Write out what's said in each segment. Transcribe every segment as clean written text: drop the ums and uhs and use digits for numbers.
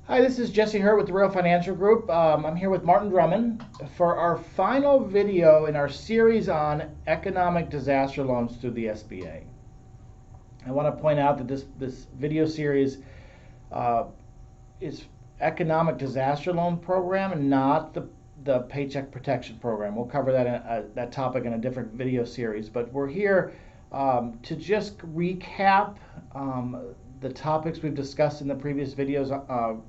Hi, this is Jesse Hurt with the Real Financial Group. I'm here with Martin Drummond for our final video in our series on economic disaster loans through the SBA. I want to point out that this video series is economic disaster loan program and not the Paycheck Protection Program. We'll cover that topic in a different video series, but we're here to just recap the topics we've discussed in the previous videos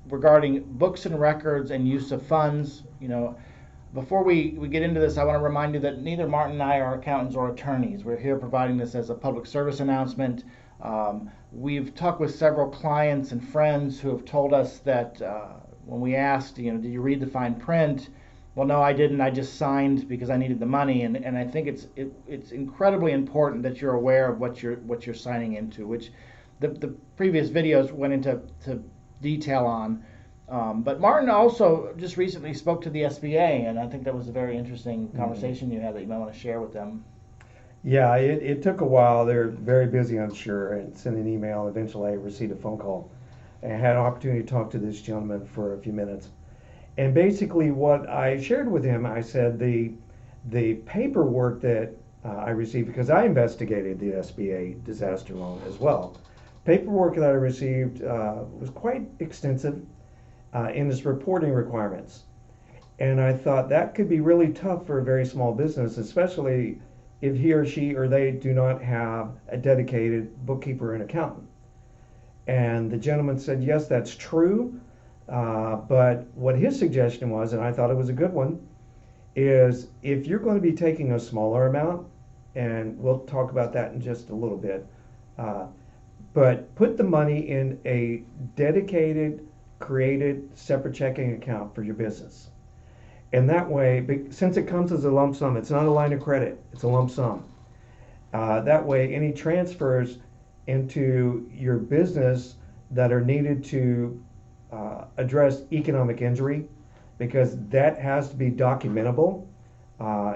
regarding books and records and use of funds. Before we get into this, I want to remind you that neither Martin and I are accountants or attorneys. We're here providing this as a public service announcement. We've talked with several clients and friends who have told us that when we asked, did you read the fine print? Well, no, I didn't. I just signed because I needed the money, and I think it's incredibly important that you're aware of what you're signing into, which the previous videos went into detail on. But Martin also just recently spoke to the SBA, and I think that was a very interesting conversation you had that you might want to share with them. Yeah, it took a while. They're very busy, I'm sure, and sent an email. Eventually, I received a phone call and had an opportunity to talk to this gentleman for a few minutes. And basically, what I shared with him, I said the paperwork that I received, because I investigated the SBA disaster loan as well. Paperwork that I received was quite extensive in its reporting requirements. And I thought that could be really tough for a very small business, especially if he or she or they do not have a dedicated bookkeeper and accountant. And the gentleman said, yes, that's true. But what his suggestion was, and I thought it was a good one, is if you're going to be taking a smaller amount, and we'll talk about that in just a little bit, but put the money in a dedicated, created, separate checking account for your business. And that way, since it comes as a lump sum, it's not a line of credit, it's a lump sum. That way, any transfers into your business that are needed to address economic injury, because that has to be documentable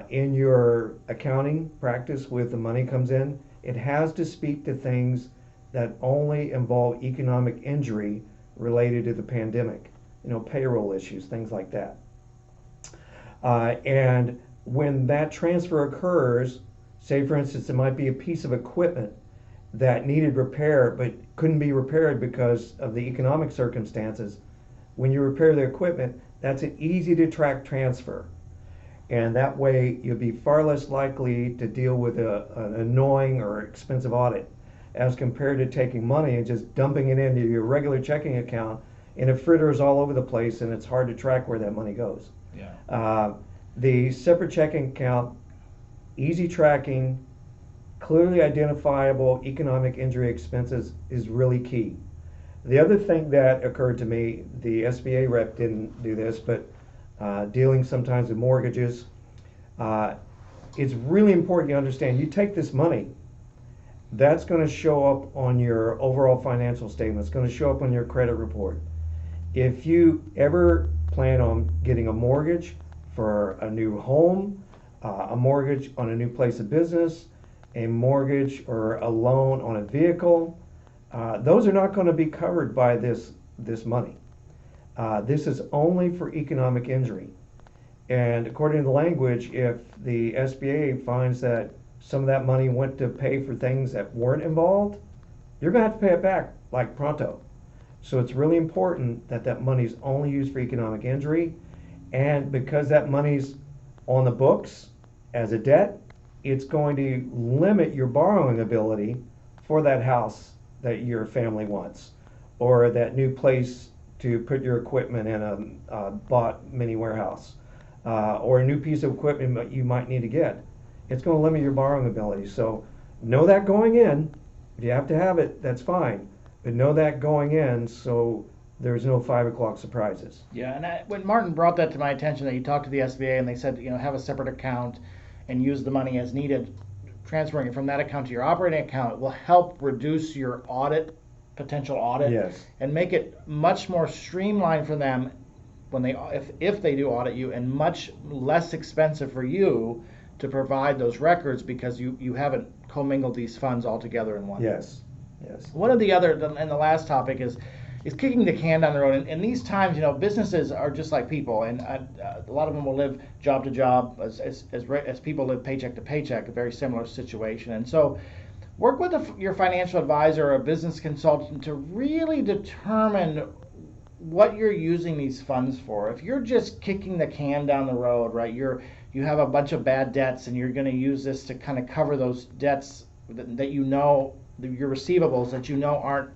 in your accounting practice with the money comes in. It has to speak to things that only involve economic injury related to the pandemic, payroll issues, things like that. And when that transfer occurs, say for instance, it might be a piece of equipment that needed repair but couldn't be repaired because of the economic circumstances. When you repair the equipment, that's an easy to track transfer. And that way you'll be far less likely to deal with an annoying or expensive audit as compared to taking money and just dumping it into your regular checking account, and it fritters all over the place and it's hard to track where that money goes. Yeah. The separate checking account, easy tracking, clearly identifiable economic injury expenses is really key. The other thing that occurred to me, the SBA rep didn't do this, but dealing sometimes with mortgages, it's really important you understand, you take this money, that's going to show up on your overall financial statement. It's going to show up on your credit report. If you ever plan on getting a mortgage for a new home, a mortgage on a new place of business, a mortgage or a loan on a vehicle, those are not going to be covered by this money. This is only for economic injury. And according to the language, if the SBA finds that some of that money went to pay for things that weren't involved, you're going to have to pay it back like pronto. So it's really important that that money is only used for economic injury. And because that money's on the books as a debt, it's going to limit your borrowing ability for that house that your family wants, or that new place to put your equipment in a bought mini warehouse, or a new piece of equipment that you might need to get. It's going to limit your borrowing ability. So know that going in. If you have to have it, that's fine. But know that going in so there's no 5 o'clock surprises. Yeah, and when Martin brought that to my attention, that he talked to the SBA and they said, have a separate account and use the money as needed, transferring it from that account to your operating account will help reduce your potential audit, yes, and make it much more streamlined for them when if they do audit you, and much less expensive for you to provide those records because you haven't commingled these funds all together in one. Yes. One of the other, and the last topic is, is kicking the can down the road. And these times, businesses are just like people, and a lot of them will live job to job as people live paycheck to paycheck, a very similar situation. And so work with your financial advisor or a business consultant to really determine what you're using these funds for. If you're just kicking the can down the road, right, you have a bunch of bad debts and you're going to use this to kind of cover those debts that your receivables that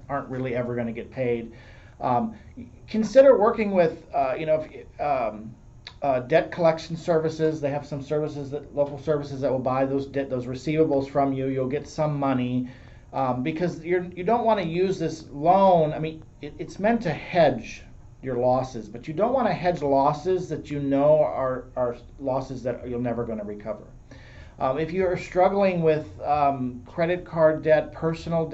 aren't really ever going to get paid. Consider working with debt collection services. They have some local services that will buy those receivables from you. You'll get some money because you don't want to use this loan. I mean, it's meant to hedge your losses, but you don't want to hedge losses that are losses that you're never going to recover. If you're struggling with credit card debt, personal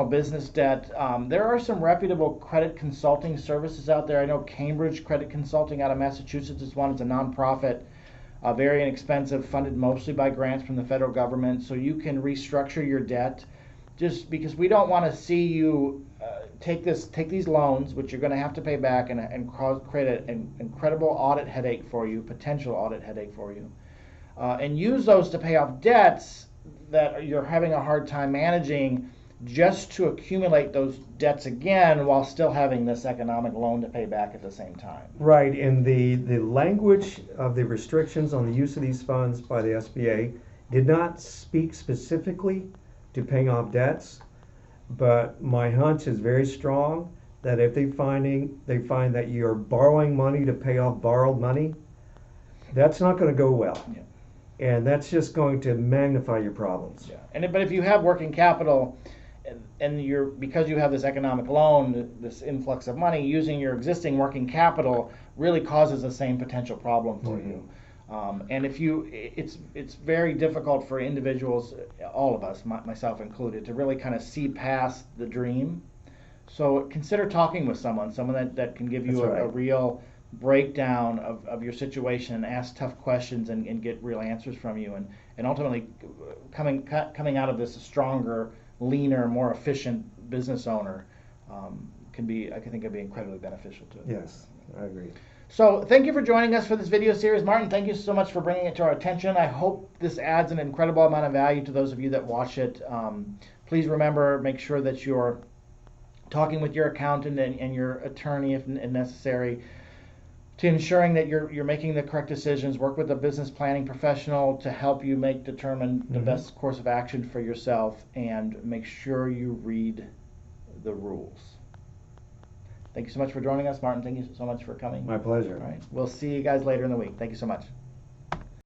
business debt, there are some reputable credit consulting services out there. I know Cambridge Credit Consulting out of Massachusetts is one. It's a nonprofit, very inexpensive, funded mostly by grants from the federal government, so you can restructure your debt. Just because we don't want to see you take these loans, which you're going to have to pay back, and create an incredible potential audit headache for you. And use those to pay off debts that you're having a hard time managing, just to accumulate those debts again while still having this economic loan to pay back at the same time. Right, and the language of the restrictions on the use of these funds by the SBA did not speak specifically to paying off debts, but my hunch is very strong that if they find that you're borrowing money to pay off borrowed money, that's not going to go well. Yeah. And that's just going to magnify your problems. Yeah. But if you have working capital, and because you have this economic loan, this influx of money, using your existing working capital really causes the same potential problem for you. And it's very difficult for individuals, all of us, myself included, to really kind of see past the dream. So consider talking with someone that can give you a real breakdown of your situation, and ask tough questions and get real answers from you, and ultimately coming out of this a stronger, leaner, more efficient business owner I think can be incredibly beneficial to it. Yes, I agree. So thank you for joining us for this video series. Martin, thank you so much for bringing it to our attention. I hope this adds an incredible amount of value to those of you that watch it. Please remember, make sure that you're talking with your accountant and your attorney if necessary, to ensuring that you're making the correct decisions. Work with a business planning professional to help you determine the best course of action for yourself, and make sure you read the rules. Thank you so much for joining us, Martin. Thank you so much for coming. My pleasure. All right. We'll see you guys later in the week. Thank you so much.